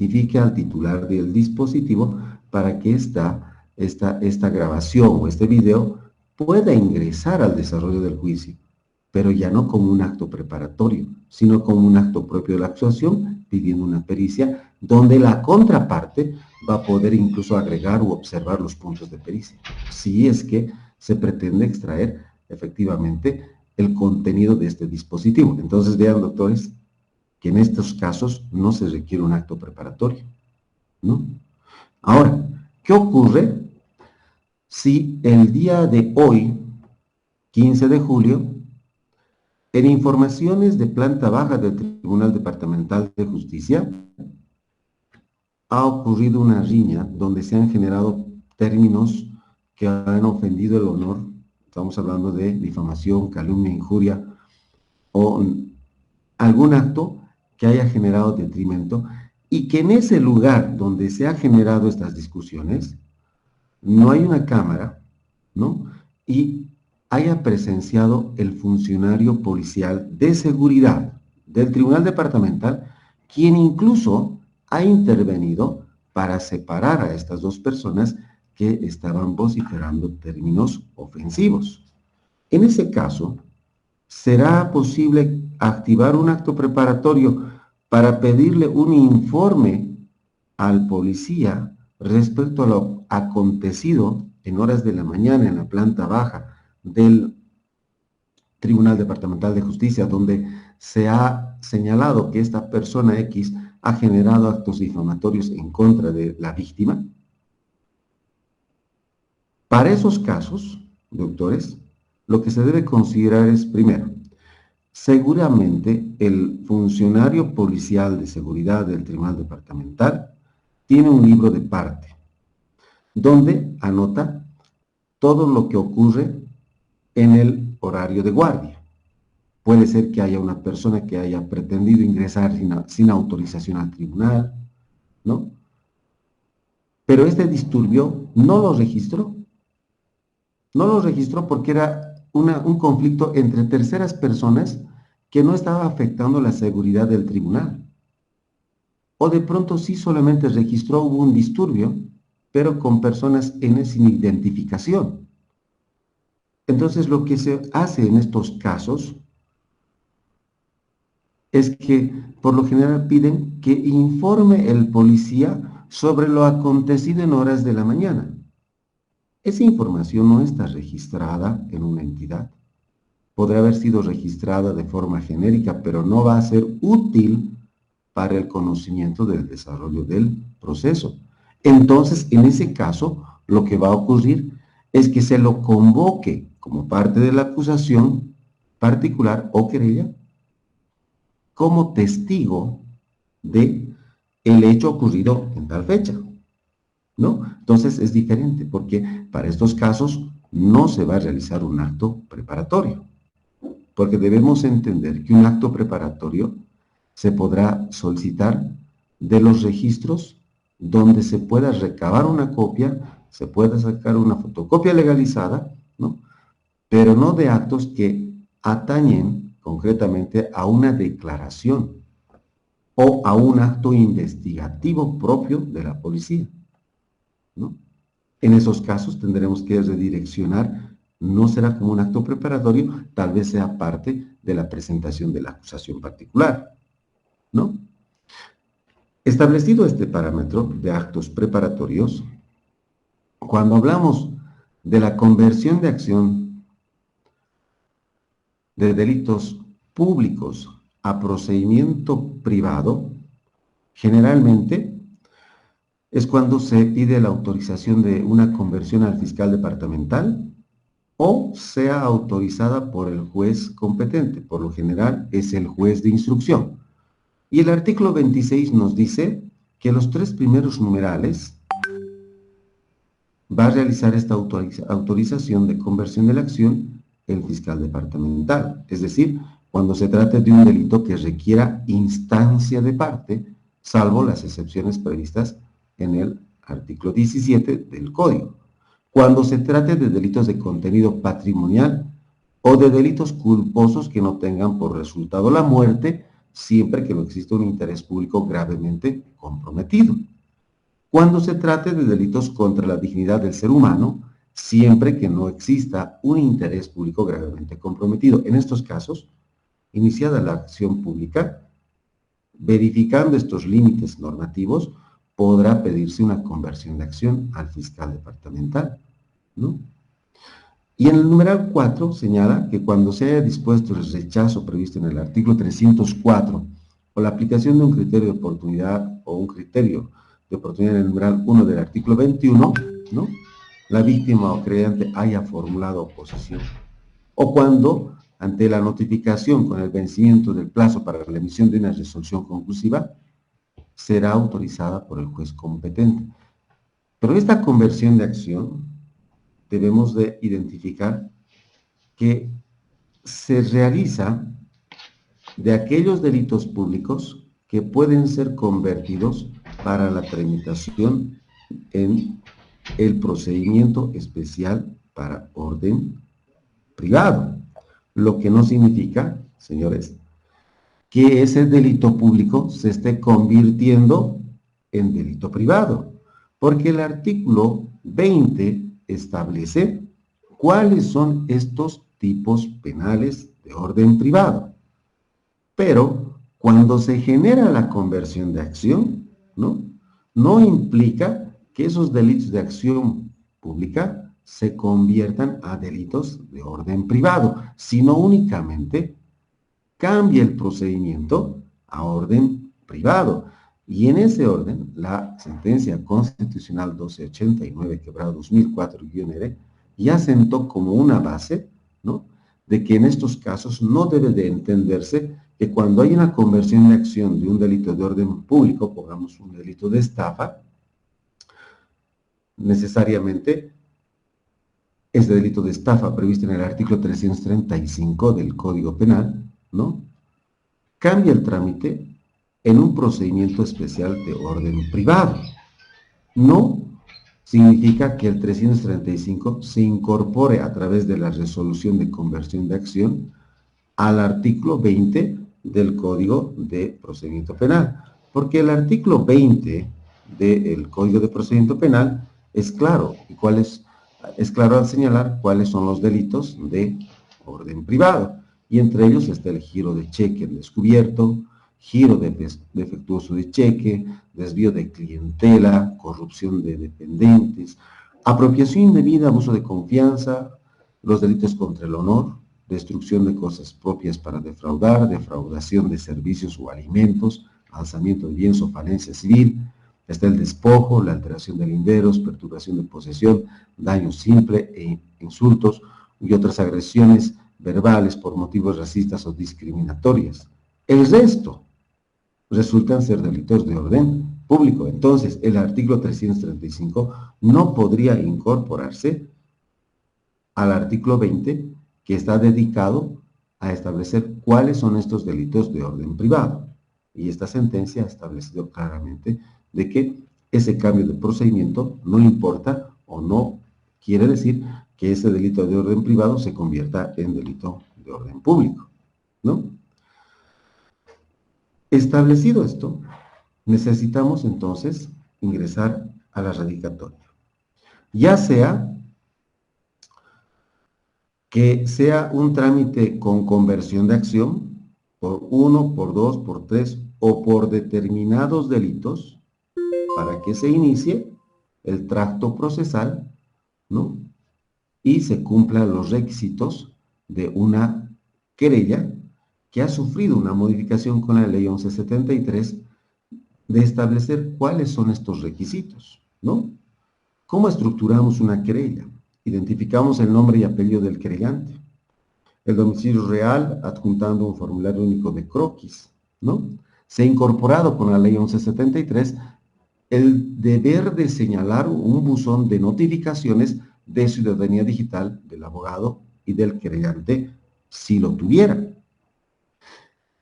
notifique al titular del dispositivo para que esta grabación o este video pueda ingresar al desarrollo del juicio, pero ya no como un acto preparatorio, sino como un acto propio de la acusación, pidiendo una pericia, donde la contraparte va a poder incluso agregar u observar los puntos de pericia, si es que se pretende extraer efectivamente el contenido de este dispositivo. Entonces vean, doctores, que en estos casos no se requiere un acto preparatorio, ¿no? Ahora, ¿qué ocurre si el día de hoy, 15 de julio, en informaciones de planta baja del Tribunal Departamental de Justicia, ha ocurrido una riña donde se han generado términos que han ofendido el honor? Estamos hablando de difamación, calumnia, injuria o algún acto que haya generado detrimento, y que en ese lugar donde se han generado estas discusiones no hay una cámara, ¿no? Y haya presenciado el funcionario policial de seguridad del Tribunal Departamental, quien incluso ha intervenido para separar a estas dos personas que estaban vociferando términos ofensivos. En ese caso, ¿será posible activar un acto preparatorio para pedirle un informe al policía respecto a lo acontecido en horas de la mañana en la planta baja del Tribunal Departamental de Justicia, donde se ha señalado que esta persona X ha generado actos difamatorios en contra de la víctima? Para esos casos, doctores, lo que se debe considerar es, primero, seguramente el funcionario policial de seguridad del Tribunal Departamental tiene un libro de parte, donde anota todo lo que ocurre en el horario de guardia. Puede ser que haya una persona que haya pretendido ingresar sin autorización al tribunal, ¿no? Pero este disturbio no lo registró. No lo registró porque era un conflicto entre terceras personas que no estaba afectando la seguridad del tribunal. O de pronto sí solamente registró, hubo un disturbio, pero con personas sin identificación. Entonces lo que se hace en estos casos es que por lo general piden que informe el policía sobre lo acontecido en horas de la mañana. Esa información no está registrada en una entidad. Podrá haber sido registrada de forma genérica, pero no va a ser útil para el conocimiento del desarrollo del proceso. Entonces, en ese caso, lo que va a ocurrir es que se lo convoque como parte de la acusación particular o querella como testigo de el hecho ocurrido en tal fecha, ¿no? Entonces es diferente porque para estos casos no se va a realizar un acto preparatorio, porque debemos entender que un acto preparatorio se podrá solicitar de los registros donde se pueda recabar una copia, se pueda sacar una fotocopia legalizada, ¿no? Pero no de actos que atañen concretamente a una declaración o a un acto investigativo propio de la policía, ¿no? En esos casos tendremos que redireccionar, no será como un acto preparatorio, tal vez sea parte de la presentación de la acusación particular, ¿no? Establecido este parámetro de actos preparatorios, cuando hablamos de la conversión de acción de delitos públicos a procedimiento privado, generalmente es cuando se pide la autorización de una conversión al fiscal departamental o sea autorizada por el juez competente. Por lo general es el juez de instrucción. Y el artículo 26 nos dice que los 3 primeros numerales va a realizar esta autorización de conversión de la acción el fiscal departamental. Es decir, cuando se trate de un delito que requiera instancia de parte, salvo las excepciones previstas en el artículo 17 del Código. Cuando se trate de delitos de contenido patrimonial o de delitos culposos que no tengan por resultado la muerte siempre que no exista un interés público gravemente comprometido. Cuando se trate de delitos contra la dignidad del ser humano, siempre que no exista un interés público gravemente comprometido. En estos casos, iniciada la acción pública, verificando estos límites normativos, podrá pedirse una conversión de acción al fiscal departamental, ¿no? Y en el numeral 4 señala que cuando se haya dispuesto el rechazo previsto en el artículo 304 o la aplicación de un criterio de oportunidad o un criterio de oportunidad en el numeral 1 del artículo 21, ¿no?, la víctima o creyente haya formulado oposición, o cuando, ante la notificación con el vencimiento del plazo para la emisión de una resolución conclusiva, será autorizada por el juez competente. Pero esta conversión de acción debemos de identificar que se realiza de aquellos delitos públicos que pueden ser convertidos para la tramitación en el procedimiento especial para orden privado. Lo que no significa, señores, que ese delito público se esté convirtiendo en delito privado, porque el artículo 20 establece cuáles son estos tipos penales de orden privado. Pero cuando se genera la conversión de acción, no implica que esos delitos de acción pública se conviertan a delitos de orden privado, sino únicamente cambia el procedimiento a orden privado. Y en ese orden, la sentencia constitucional 1289, quebrado 2004-R, ya sentó como una base, ¿no?, de que en estos casos no debe de entenderse que cuando hay una conversión de acción de un delito de orden público, pongamos un delito de estafa, necesariamente ese delito de estafa previsto en el artículo 335 del Código Penal, ¿no?, cambia el trámite en un procedimiento especial de orden privado. No significa que el 335 se incorpore a través de la resolución de conversión de acción al artículo 20 del Código de Procedimiento Penal, porque el artículo 20 del Código de Procedimiento Penal es claro, es claro al señalar cuáles son los delitos de orden privado, y entre ellos está el giro de cheque en descubierto, giro defectuoso de cheque, desvío de clientela, corrupción de dependentes, apropiación indebida, abuso de confianza, los delitos contra el honor, destrucción de cosas propias para defraudar, defraudación de servicios o alimentos, alzamiento de bienes o falencia civil, está el despojo, la alteración de linderos, perturbación de posesión, daño simple e insultos y otras agresiones verbales por motivos racistas o discriminatorias. El resto resultan ser delitos de orden público. Entonces, el artículo 335 no podría incorporarse al artículo 20, que está dedicado a establecer cuáles son estos delitos de orden privado. Y esta sentencia ha establecido claramente de que ese cambio de procedimiento no importa o no quiere decir que ese delito de orden privado se convierta en delito de orden público, ¿no? Establecido esto, necesitamos entonces ingresar a la radicatoria. Ya sea que sea un trámite con conversión de acción, por 1, por 2, por 3 o por determinados delitos, para que se inicie el tracto procesal, ¿no?, y se cumplan los requisitos de una querella que ha sufrido una modificación con la ley 1173 de establecer cuáles son estos requisitos, ¿no? ¿Cómo estructuramos una querella? Identificamos el nombre y apellido del querellante, el domicilio real adjuntando un formulario único de croquis, ¿no? Se ha incorporado con la ley 1173 el deber de señalar un buzón de notificaciones de ciudadanía digital del abogado y del querellante, si lo tuviera.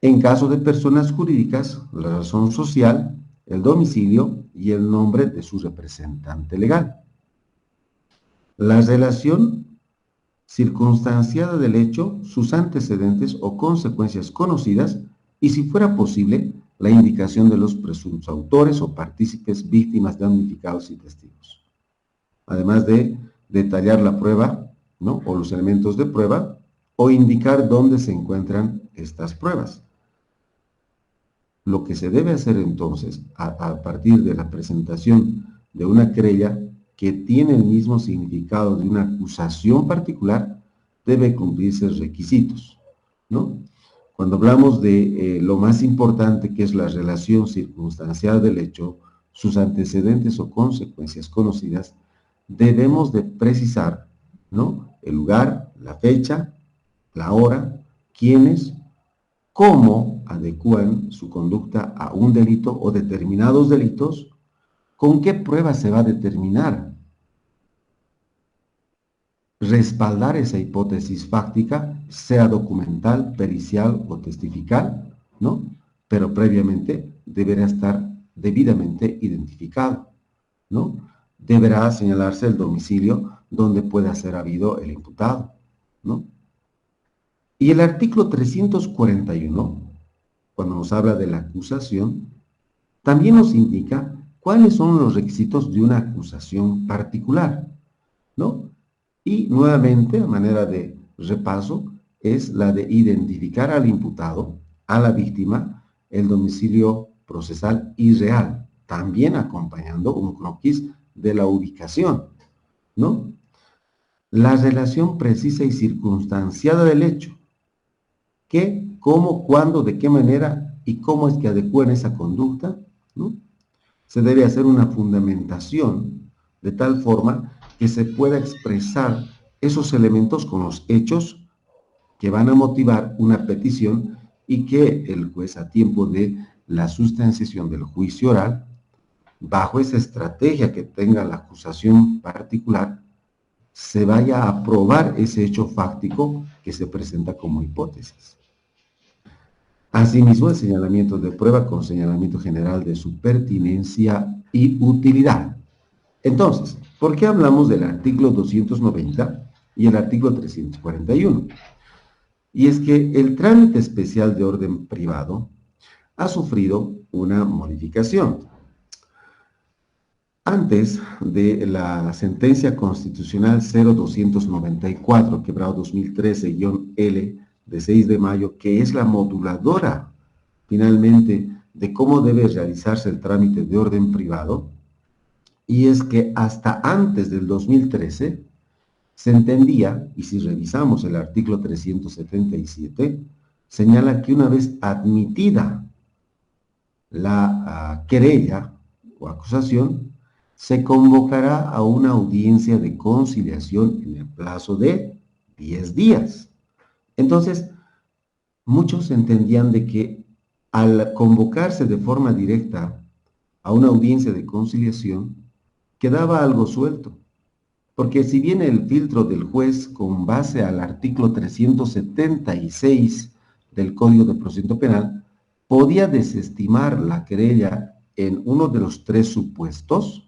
En caso de personas jurídicas, la razón social, el domicilio y el nombre de su representante legal. La relación circunstanciada del hecho, sus antecedentes o consecuencias conocidas y, si fuera posible, la indicación de los presuntos autores o partícipes, víctimas, damnificados y testigos. Además de detallar la prueba, ¿no?, o los elementos de prueba, o indicar dónde se encuentran estas pruebas. Lo que se debe hacer entonces, a partir de la presentación de una querella que tiene el mismo significado de una acusación particular, debe cumplirse requisitos, ¿no? Cuando hablamos de lo más importante, que es la relación circunstancial del hecho, sus antecedentes o consecuencias conocidas, debemos de precisar, ¿no?, el lugar, la fecha, la hora, quiénes, cómo adecúan su conducta a un delito o determinados delitos, con qué pruebas se va a determinar, respaldar esa hipótesis fáctica, sea documental, pericial o testifical, ¿no? Pero previamente deberá estar debidamente identificado, ¿no? Deberá señalarse el domicilio donde pueda ser habido el imputado, ¿no? Y el artículo 341, cuando nos habla de la acusación, también nos indica cuáles son los requisitos de una acusación particular, ¿no? Y nuevamente, a manera de repaso, es la de identificar al imputado, a la víctima, el domicilio procesal y real, también acompañando un croquis de la ubicación, ¿no? La relación precisa y circunstanciada del hecho, qué, cómo, cuándo, de qué manera y cómo es que adecúan esa conducta, ¿no? Se debe hacer una fundamentación de tal forma que se pueda expresar esos elementos con los hechos que van a motivar una petición y que el juez, a tiempo de la sustanciación del juicio oral, bajo esa estrategia que tenga la acusación particular, se vaya a probar ese hecho fáctico que se presenta como hipótesis. Asimismo, el señalamiento de prueba con señalamiento general de su pertinencia y utilidad. Entonces, ¿por qué hablamos del artículo 290 y el artículo 341? Y es que el trámite especial de orden privado ha sufrido una modificación. Antes de la sentencia constitucional 0294, quebrado 2013-L, de 6 de mayo, que es la moduladora, finalmente, de cómo debe realizarse el trámite de orden privado, y es que hasta antes del 2013 se entendía, y si revisamos el artículo 377, señala que una vez admitida la querella o acusación, se convocará a una audiencia de conciliación en el plazo de 10 días. Entonces, muchos entendían de que al convocarse de forma directa a una audiencia de conciliación, quedaba algo suelto. Porque si bien el filtro del juez, con base al artículo 376 del Código de Procedimiento Penal, podía desestimar la querella en uno de los 3 supuestos,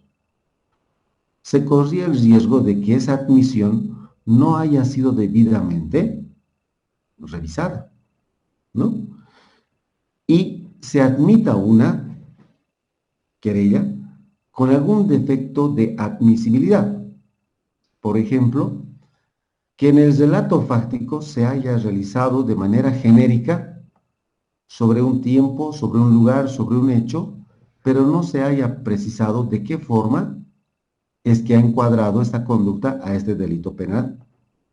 se corría el riesgo de que esa admisión no haya sido debidamente revisada, ¿no? Y se admita una querella con algún defecto de admisibilidad. Por ejemplo, que en el relato fáctico se haya realizado de manera genérica sobre un tiempo, sobre un lugar, sobre un hecho, pero no se haya precisado de qué forma es que ha encuadrado esta conducta a este delito penal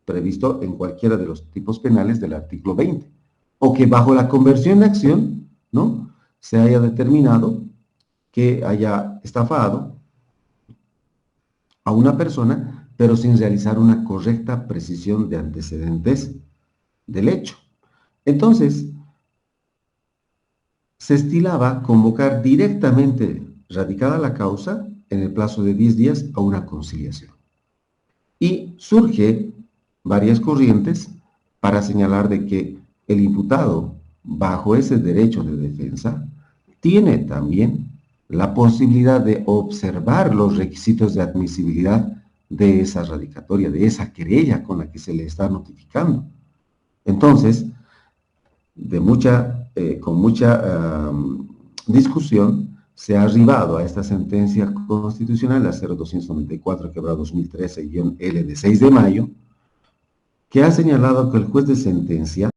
previsto en cualquiera de los tipos penales del artículo 20. O que bajo la conversión de acción, ¿no?, se haya determinado que haya estafado a una persona, pero sin realizar una correcta precisión de antecedentes del hecho. Entonces, se estilaba convocar directamente, radicada la causa, en el plazo de 10 días a una conciliación. Y surge varias corrientes para señalar de que el imputado, bajo ese derecho de defensa, tiene también la posibilidad de observar los requisitos de admisibilidad de esa radicatoria, de esa querella con la que se le está notificando. Entonces, de mucha con mucha discusión, se ha arribado a esta sentencia constitucional, la 0294/2013-L de 6 de mayo, que ha señalado que el juez de sentencia